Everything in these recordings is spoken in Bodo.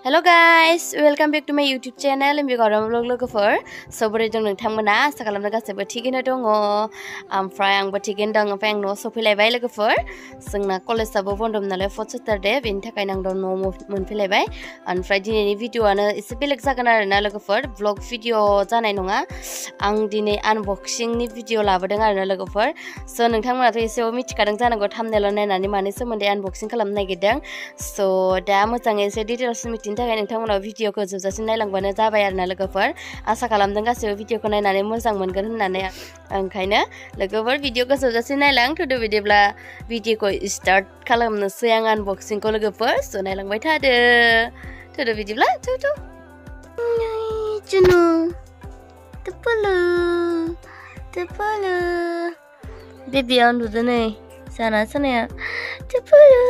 Hello guys, welcome back to my YouTube channel M.B Gaorema vlog logofer. So boray dong nोंथांमोना आसा खालामदों गासैबो थिगैनो दङ ओमफ्राय आंबो थिगैनो दं ओमफ्राय आं न'आव सफैलायबाय लोगोफोर जोंना कलेजआबो बन्द नालाय 4th Saturday बेनि थाखायनो आं न'आव मोनफैलायबाय ओमफ्राय दिनैनि भिडिअआनो एसे बेलेग जागोन आरोना लोगोफोर ब्लग भिडिअ जानाय नङा आं दिनै आनबक्सिंनि भिडिअ लाबोदों आरोना लोगोफोर सो नोंथांमोनाथ' एसेबाबो मिथिखादों जानांगौ थाम्बनेलाव नायनानै मानि सोमोन्दै आनबक्सिं खालामनो नागिरदों सो दा मोजाङै एसे डिटेल्स मिथिनो थाखाय नोंथांमोनाव भिडिअखौ जोबजासिम नायलांबानो जाबाय आरोना लोगोफोर आसा खालामदों गासैबो भिडिअखौ नायनानै मोजां मोनगोन होननानै ओंखायनो लोगोफोर भिडिअखौ जोबजासिम नायलां थुदो बिदिब्ला भिडिअखौ स्टार्ट खालामनोसै आं आनबक्सिंखौ लोगोफोर स' नायलांबाय थादो थुदो बिदिब्ला थु जुनु तपलो बेबिया उन्दुदो नै जाना सानाया तपलो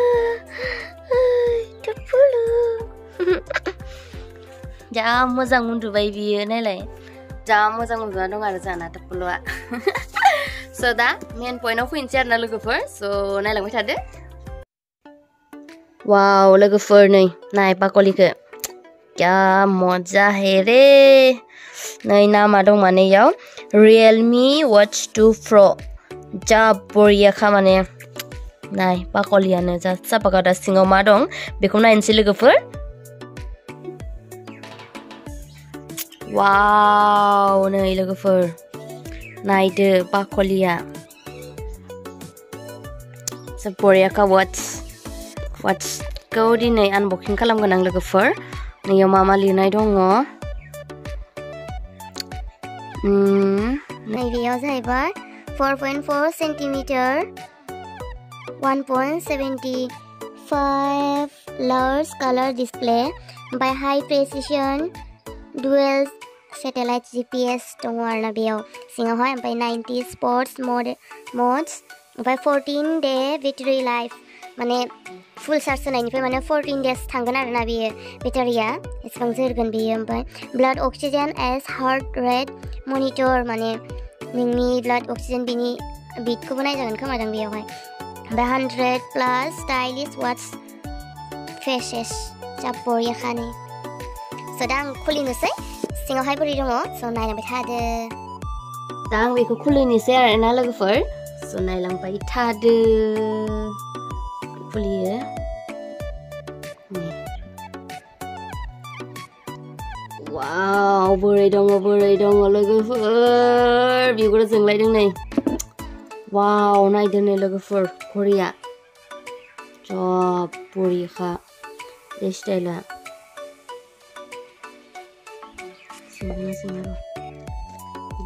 जा मोजां उन्दुबाय बियो नायलाय जा मोजां उन्दुना दं आरो जाना तपलआ स' दा मेन पइन्टआव फैनोसै आरोना लोगोफोर स' नायलांबाय थादो वाव लोगोफोर नै नाय बाकलिखौ क्या मजा है रे नै नामा दं माने इयाव realme watch 2 pro जा बरियाखा माने नाय बाकलियानो जा सापागा दा सिङाव मा दं बेखौ नायनोसै लोगोफोर वाव नै लोगोफोर नायदो बाकलिया जा बरियाखा वाट्सखौ दिनै आनबक्सिं खालामगोन आं लोगोफोर नैयाव मा लिरनाय दङ नैबेयाव जाहैबाय 4.4 centimetre 1.75 large color display by high precision dual satellite GPS दङ आरोना बेयाव सिङावहाय ओमफ्राय 90 sports modes ओमफ्राय 14 day battery life माने फुल चार्ज होनायनिफ्राय माने 14 days थांगोन आरोना बेयो बेटारिया एसेबां जोरगोन बेयो ओमफ्राय blood oxygen as heart rate monitor माने नोंनि ब्लाड अक्सिजेन बिनि बिटखौबो नायजागोन खोमादों बेयावहाय ओमफ्राय 100+ स्टाइलिश वाट्स फेसेस जा बरियाखानि स' दा आं खुलिनोसै सिङावहाय बोरै दङ स' नायलांबाय थादो दा आं बेखौ खुलिनोसै आरोना लोगोफोर स' नायलांबाय थादो खुलियो वाव बोरै दङ लोगोफोर बिगुरा जोंलायदों नै वाव नायदो नै लोगोफोर घरिया जा बरियाखा बे स्टाइला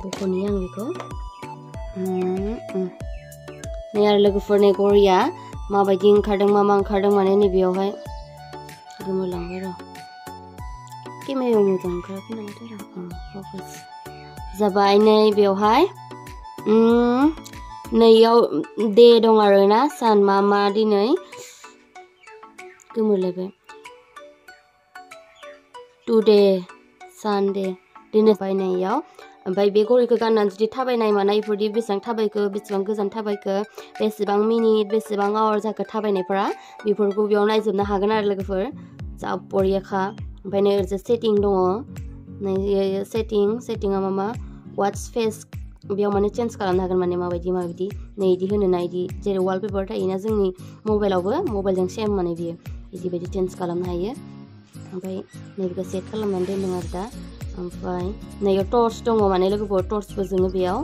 बख'नि आं बेखौ नै आरो लोगोफोर नै घरिया माबायदि ओंखारदों मा ओंखारदों माने नैबेयावहाय गोमोरलांबाय र' केमेरायाव मोजां ओंखाराखै नामाथाय र' फकास जाबाय नै बेवहाय नैयाव दे दं आरोना सान मा दिनै गोमोरलायबाय टुडे सानडे दिनै बायनायाव ओमफ्राय बे घरिखौ गाननानै जुदि थाबायनाय मानाय बेफोरदि बेसेबां थाबायखो बेसेबां गोजान थाबायखो बेसेबां मिनिट बेसेबां आवार जाखो थाबायनायफोरा बेफोरखौ बेयाव नायजोबनो हागोन आरो लोगोफोर जा बरियाखा ओमफ्राय नै ओरैजा सेटिं दङ नै सेटिंआ मा वाट्स फेस बेयाव माने चेन्ज खालामनो हागोन माने माबायदि नै इदि होनो ना इदि जेरै वालपेपार थायोना जोंनि मबाइलावबो मबाइलजों सेम माने बियो इदि बायदि चेन्ज खालामनो हायो ओमफ्राय नैबेखौ सेट खालामनानै दोनदों आरो दा ओमफ्राय नैयाव टर्च दङ माने लोगोफोर टर्चबो जोङो बेयाव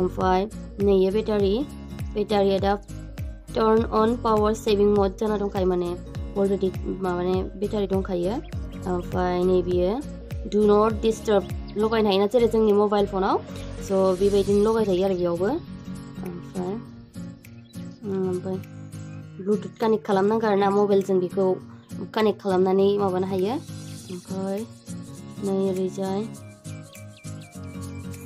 ओमफ्राय नैयो बेटारिया दा turn on power saving mode जाना दंखायो माने अलरेडि माने बेटारि दंखायो ओमफ्राय नैबेयो डु नट डिस्टार्ब लगायनो हायोना जेरै जोंनि मबाइल फनाव स' बेबायदिनो लगायजायो आरो बेयावबो ओमफ्राय ब्लुटुथ कानेक्ट खालामनांगौ आरोना मबाइलजों बेखौ कानेक्ट खालामनानै माबानो हायो ओमफ्राय नै ओरैजाय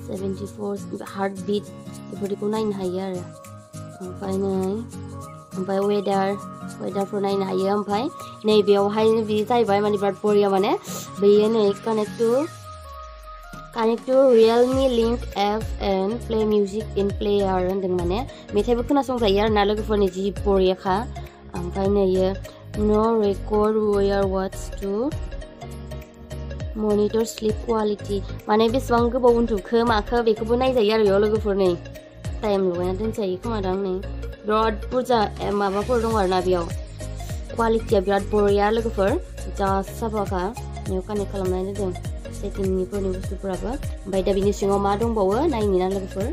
74 हार्ट बिट बेफोरखौ नायनो हायो आरो ओमफ्राय वेदारफोर नायनो हायो ओमफ्राय नै बेयावहाय बे जाहैबाय माने बिराद बरिया माने बेयो नै connect to realme link app and play music in player होनदों माने मेथाइबो खोनासंजायो आरोना लोगोफोरनि जि बरियाखा ओमफ्राय नैयो no record wear watch to monitor slip quality माने बेसेबां गोबाव उन्दुखो माखो बेखौबो नायजायो आरो बेयाव लोगोफोर नै टाइम लगायना दोनजायो खोमादां नै बिराद बुरजा माबाफोर दं आरोना बेयाव क्वालिटिया बिराद बरिया लोगोफोर जा साफाखा बेयाव कानेक्ट खालामनानै दोनदों सेटिंनिफोरनि बुस्थुफोराबो ओमफ्राय दा बिनि सिङाव मा दंबावो नायनि ना लोगोफोर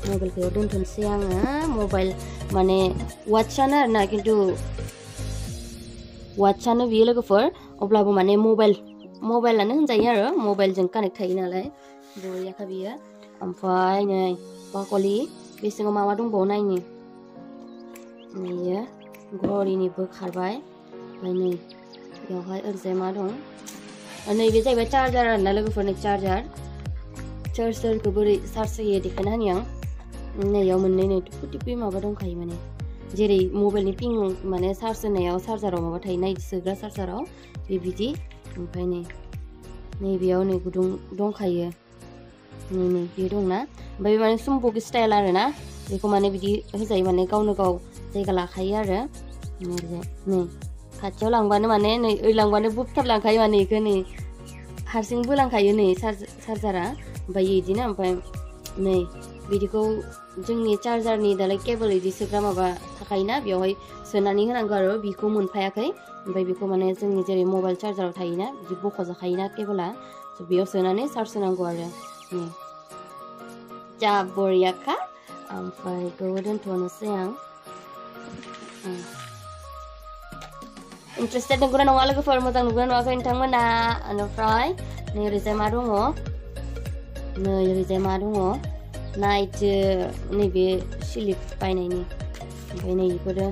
मबाइलखौ बेयाव दोनथ'नोसै आङो मबाइल माने वाट्सआनो आरोना खिन्थु वाट्सआनो बियो लोगोफोर अब्लाबो माने मबाइलानो होनजायो आरो मबाइलजों कानेक्ट थायो नालाय बरियाखा बियो ओमफ्राय नै बाकलि बे सिङाव मा दंबावो नायनि नैयो घरिनिबो खारबाय ओमफ्राय नै बेयावहाय ओरैजाय मा दं नैबे जाहैबाय चार्जार आरोना लोगोफोर नै चार्जारखौ बोरै चार्ज होयो देखायना होनि आं नैयाव मोननै नै टिपि माबा दंखायो माने जेरै मबाइलनि पिं माने चार्ज होनायाव चार्जाराव माबा थायोना इदि सोग्रा चार्जाराव बिदि ओमफ्राय नैबेयाव नै गुदुं दंखायो नै बे दंना ओमफ्राय माने सुम्बुक स्टाइल आरोना बेखौ माने बिदि होजायो माने गावनो गाव जायगा लाखायो आरो नै खाथियाव लांबानो माने नै ओरै लांबानो बुबथाब लांखायो माने इखो नै हारसिं बोलांखायो नै चार्जारा ओमफ्राय इदिनो ओमफ्राय नै बिदिखौ जोंनि चार्जारनि दालाय केबल इदि सोग्रा माबा थाखायोना बेयावहाय सोनानै होनांगौ आरो बेखौ मोनफायाखै ओमफ्राय बेखौ माने जोंनि जेरै मबाइल चार्जाराव थायोना बिदि बख'जाखायोना केबला बेयाव सोनानै चार्ज होनांगौ आरो नै जा बरियाखा ओमफ्राय बेखौ दोनथ'नोसै आं इन्ट्रेस्टेड नंगौना नङा लोगोफोर मोजां नुगोना नुवाखै नोंथांमोना ओमफ्राय नै ओरैजाय मा दङ नायदो नैबे स्लिप बायनायनि ओमफ्राय नै बेफोरो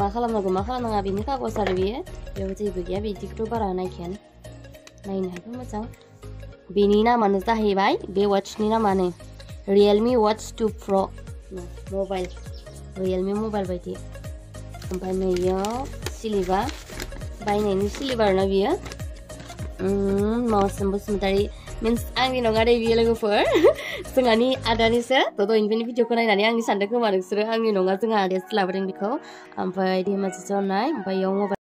मा खालामनांगौ मा खालामनाङा बेनि कागज आरो बेयो बेयाव जेबो गैया बिदिखौथ' बारा नायखायानो नायनो हायोबा मोजां बेनि नामानो जाहैबाय बे वाट्सनि नामानो realme watch 2 pro mobile realme mobile बायदि ओमफ्राय नैयाव स्लिपा बायनायनि स्लिप आरोना बियो मावसोम बसुमतारी मीन्स आंनि नङा दे बियो लोगोफोर जोंहानि आदानिसो दहायनिफ्रायनो भिडिअखौ नायनानै आंनि सानदों खोमा नोंसोरो आंनि नङा जोंहा आदायासो लाबोदों बेखौ ओमफ्राय धेमाजि जनाय ओमफ्राय इयाव मबाइल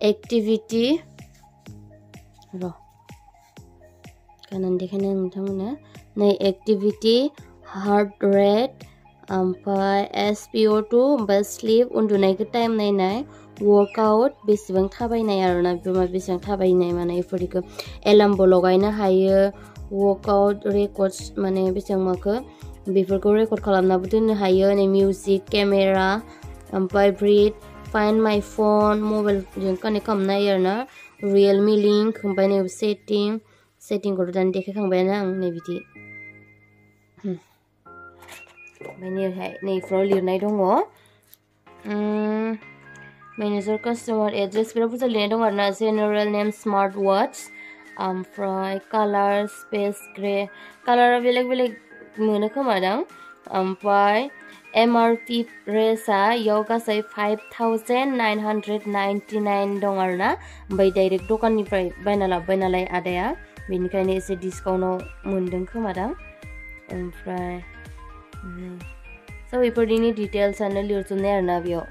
एक्टिविटी र कानान देखायनो नोंथांमोननो नै एक्टिविटी हार्ट रेट ओमफ्राय SpO2 ओमफ्राय स्लीप उन्दुनायखौ टाइम नायनाय वर्कआउट बेसेबां थाबायनाय आरोना बेफोर बेसेबां थाबायनाय माने बेफोरखौ एलार्मबो लगायनो हायो वर्कआउट रेकर्ड्स माने बेसेबां माखो बेफोरखौ रेकर्ड खालामनाबो दोननो हायो नै मिउजिक केमेरा ओमफ्राय ब्रिथ फाइन्ड माय फन मबाइलजों कानेक्ट खालामनो हायो आरोना रियेलमि लिंक ओमफ्राय नै सेटिंखौथ' दानि देखायखांबायानो आं नै बिदि ओमफ्राय नैफ्राव लिरनाय दङ मेनेजार कास्टमार एड्रेस बिराद बुरजा लिरनाय दं आरोना जेनेरेल नेम स्मार्ट वाच ओमफ्राय कालार स्पेस ग्रे कालारा बेलेग बेलेग मोनो खोमादां ओमफ्राय MRP रेसा इयाव गासै 5,999 दं आरोना ओमफ्राय डाइरेक्ट दखाननिफ्राय बायना लाबोबाय नालाय आदाया बेनिखायनो एसे डिसकाउन्टाव मोनदों खोमादां ओमफ्राय स' बेफोरनि डिटेल्सआनो लिरजोबनाय आरोना बेयाव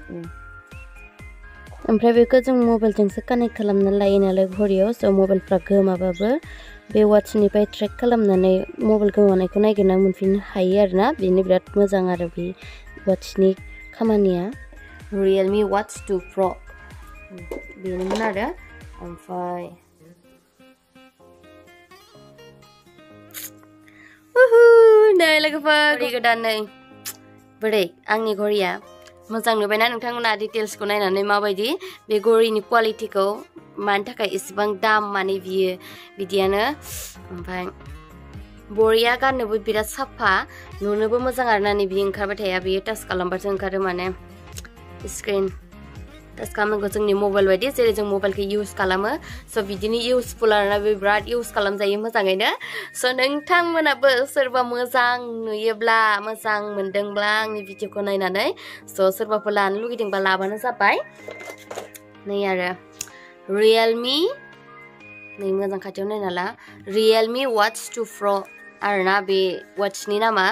ओमफ्राय बेखौ जों मबाइलजोंसो कानेक्ट खालामना लायो नालाय घरियाव स' मबाइलफ्रा गोमाबाबो बे वाट्सनिफ्राय ट्रेक खालामनानै मबाइल गोमानायखौ नागिरना मोनफिननो हायो आरोना बेनो बिराद मोजां आरो बे वाट्सनि खामानिया रियेलमि वाट्स 2 Pro बेनोमोन आरो ओमफ्राय नै लोगोफोर घरि गोदान नै बोरै आंनि घरिया मोजां नुबायना नोंथांमोना डिटेल्सखौ नायनानै माबायदि बे घरिनि क्वालिटिखौ मानि थाखाय इसेबां दाम माने बियो बिदियानो ओमफ्राय बरिया गाननोबो बिराद साफा नुनोबो मोजां आरोना नै बियो ओंखारबाय थाया बियो टाच खालामबासो ओंखारो माने स्क्रिन टाच खालामनांगौ जोंनि मबाइल बायदि जेरै जों मबाइलखौ इउज खालामो स' बिदिनो इउजफुल आरोना बे बिराद इउज खालामजायो मोजाङैनो स' नोंथांमोनाबो सोरबा मोजां नुयोब्ला मोजां मोनदोंब्ला आंनि भिडिअखौ नायनानै स' सोरबाफोर लानो लुगैदोंबा लाबानो जाबाय नै आरो रियेलमि नै मोजां खाथियाव नायना ला रियेलमि वाट्स 2 Pro आरोना बे वाट्सनि नामा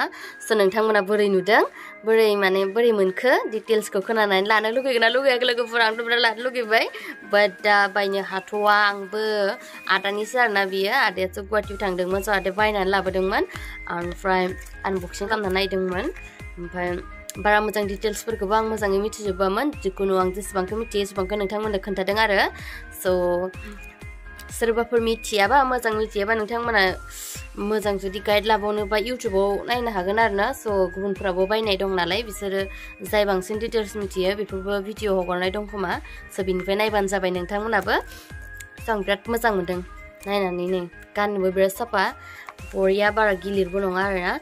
स' नोंथांमोना बोरै नुदों बोरै मोनखो डिटेल्सखौ खोनानानै लानो लुगैगोन ना लुगैयाखै लोगोफोर आंथ' बिराद लानो लुगैबाय बाट दा बायनो हाथ'वा आंबो आदानिसो आरोना बियो आदायासो गुवाहाटियाव थांदोंमोन स' आदाया बायनानै लाबोदोंमोन ओमफ्राय आनबक्सिं खालामना नायदोंमोन ओमफ्राय बारा मोजां डिटेल्सफोरखौबो आं मोजाङै मिथिजोबामोन जिखुनु आं जेसेबांखौ मिथियो एसेबांखौ नोंथांमोननो खोन्थादों आरो स' सोरबाफोर मिथियाबा मोजां मिथियाबा नोंथांमोना मोजां जुदि गाइड लाबावनोबा इउटुबाव नायनो हागोन आरोना स' गुबुनफ्राबो बायनाय दं नालाय बिसोरो जाय बांसिन डिटेल्स मिथियो बेफोरबो भिडिअ हगारनाय दं खोमा स' बिनिफ्राय नायबानो जाबाय नोंथांमोनाबो स' आं बिराद मोजां मोनदों नायनानै नै गाननोबो बिराद साफा बरिया बारा गिलिरबो नङा आरोना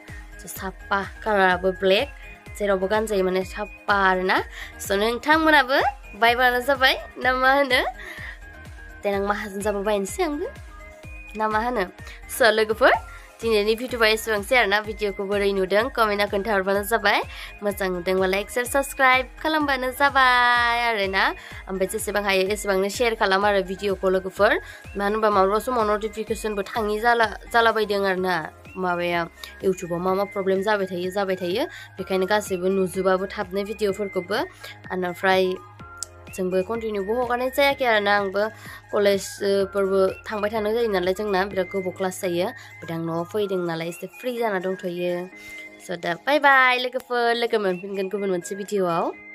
साफा कालाराबो ब्लेक जेरावबो गानजायो माने साफा आरोना स' नोंथांमोनाबो बायबानो जाबाय ना मा होनो देनां माहाजोन जाबा बायनोसै आंबो ना मा होनो स' लोगोफोर दिनैनि भिडिअआ एसेबांसै आरोना भिडिअखौ बोरै नुदों कमेन्टआव खोन्थाहरबानो जाबाय मोजां नुदोंबा लाइक शेयार साबस्क्राइब खालामबानो जाबाय आरोना ओमफ्राय जेसेबां हायो एसेबांनो शेयार खालाम आरो भिडिअखौ लोगोफोर मानो होनबा माब्लाबा समाव नटिफिकेसनबो थाङि जालाबायदों आरोना माबाया इउटुबाव मा प्रब्लेम जाबाय थायो बेखायनो गासैबो नुजोबाबो थाबनो भिडिअफोरखौबो ओमफ्राय जोंबो कन्टिनिउबो हगारनाय जायाखै आरोना आंबो कलेजफोरबो थांबाय थानाय जायो नालाय जोंना बिराद गोबाव क्लास जायो बाट आं न'आव फैदों नालाय एसे फ्रि जाना दंथ'यो स' दा बाय बाय लोगोफोर लोगो मोनफिनगोन गुबुन मोनसे भिडिअआव